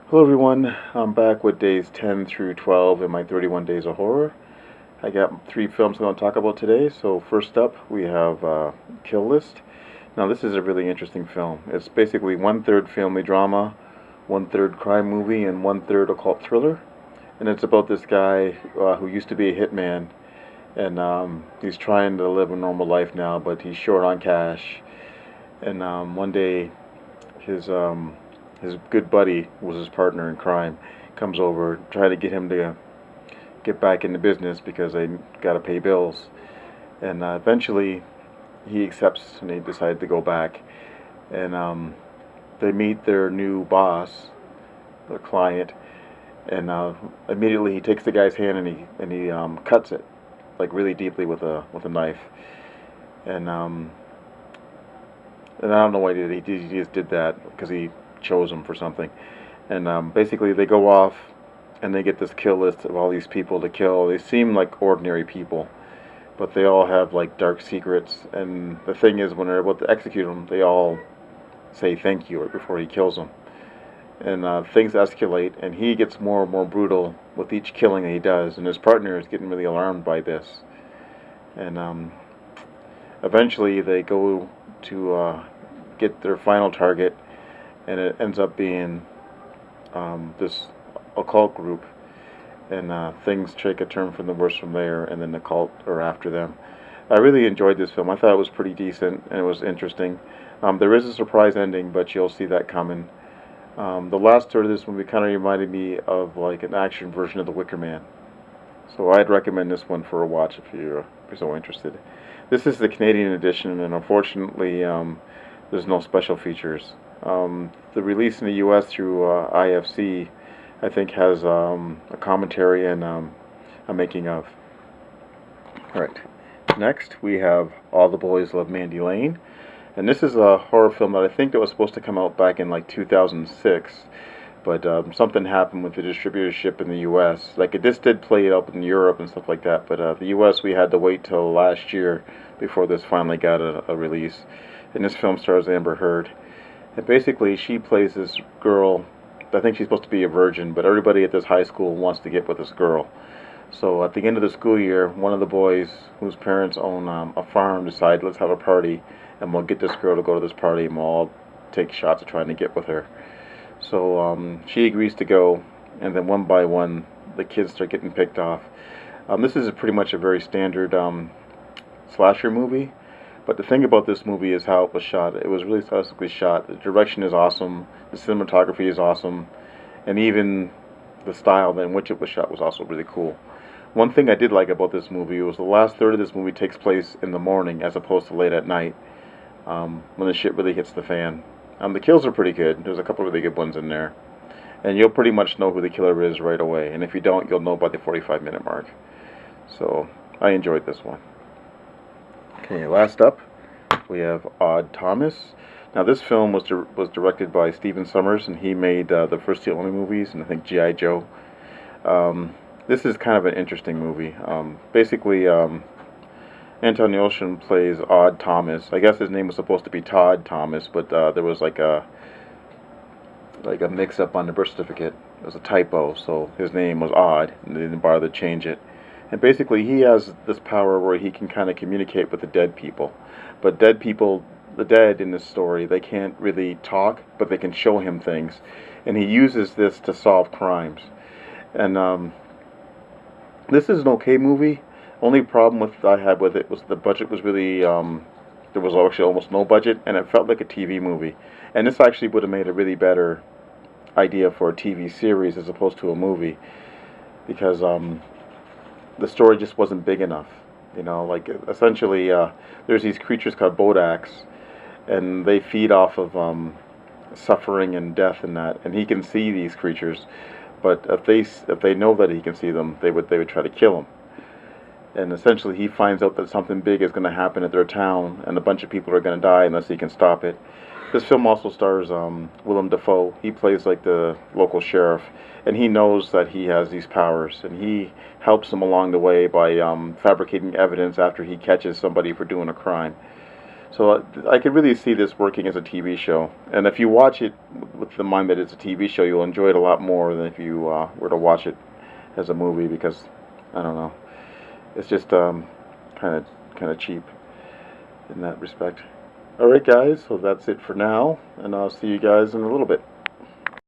Hello everyone, I'm back with days 10 through 12 in my 31 days of horror. I got three films I'm going to talk about today. So first up we have Kill List. Now this is a really interesting film. It's basically one-third family drama, one-third crime movie, and one-third occult thriller. And it's about this guy who used to be a hitman, and he's trying to live a normal life now, but he's short on cash. And one day his his good buddy was his partner in crime, comes over, try to get him to get back into business because they got to pay bills. And eventually, he accepts and they decide to go back. And they meet their new boss, their client, and immediately he takes the guy's hand and he cuts it like really deeply with a knife. And and I don't know why he just did that because he chose him for something. And basically, they go off and they get this kill list of all these people to kill. They seem like ordinary people, but they all have like dark secrets. And the thing is, when they're about to execute them, they all say thank you right before he kills them. And things escalate, and he gets more and more brutal with each killing that he does. And his partner is getting really alarmed by this. And eventually, they go to get their final target, and it ends up being this occult group, and things take a turn from the worse from there, and then the cult are after them. I really enjoyed this film. I thought it was pretty decent, and it was interesting. There is a surprise ending, but you'll see that coming. The last third of this movie kind of reminded me of like an action version of The Wicker Man. So I'd recommend this one for a watch if you're so interested. This is the Canadian edition, and unfortunately, there's no special features. The release in the U.S. through IFC, I think, has a commentary and a making of. All right. Next, we have All the Boys Love Mandy Lane, and this is a horror film that I think that was supposed to come out back in like 2006, but something happened with the distributorship in the U.S. Like this did play up in Europe and stuff like that, but the U.S. we had to wait till last year before this finally got a release. And this film stars Amber Heard. And basically, she plays this girl. I think she's supposed to be a virgin, but everybody at this high school wants to get with this girl. So at the end of the school year, one of the boys whose parents own a farm decide, let's have a party, and we'll get this girl to go to this party, and we'll all take shots at trying to get with her. So she agrees to go, and then one by one, the kids start getting picked off. This is pretty much a very standard slasher movie. But the thing about this movie is how it was shot. It was really stylistically shot. The direction is awesome. The cinematography is awesome. And even the style in which it was shot was also really cool. One thing I did like about this movie was the last third of this movie takes place in the morning as opposed to late at night, when the shit really hits the fan. The kills are pretty good. There's a couple really good ones in there. And you'll pretty much know who the killer is right away. And if you don't, you'll know by the 45-minute mark. So I enjoyed this one. Okay, last up, we have Odd Thomas. Now, this film was directed by Stephen Sommers, and he made the first two only movies, and I think G.I. Joe. This is kind of an interesting movie. Basically, Anton Yelchin plays Odd Thomas. I guess his name was supposed to be Todd Thomas, but there was like a mix-up on the birth certificate. It was a typo, so his name was Odd, and they didn't bother to change it. And basically, he has this power where he can kind of communicate with the dead people. But dead people, the dead in this story, they can't really talk, but they can show him things. And he uses this to solve crimes. And this is an okay movie. Only problem I had with it was the budget was really, there was actually almost no budget, and it felt like a TV movie. And this actually would have made a really better idea for a TV series as opposed to a movie. Because the story just wasn't big enough. You know, like essentially, there's these creatures called Bodaks, and they feed off of suffering and death and that. And he can see these creatures, but if they know that he can see them, they would try to kill him. And essentially, he finds out that something big is going to happen at their town, and a bunch of people are going to die unless he can stop it. This film also stars Willem Dafoe. He plays like the local sheriff, and he knows that he has these powers, and he helps him along the way by fabricating evidence after he catches somebody for doing a crime. So I could really see this working as a TV show. And if you watch it with the mind that it's a TV show, you'll enjoy it a lot more than if you were to watch it as a movie, because I don't know, it's just kind of cheap in that respect. All right, guys. So that's it for now, and I'll see you guys in a little bit.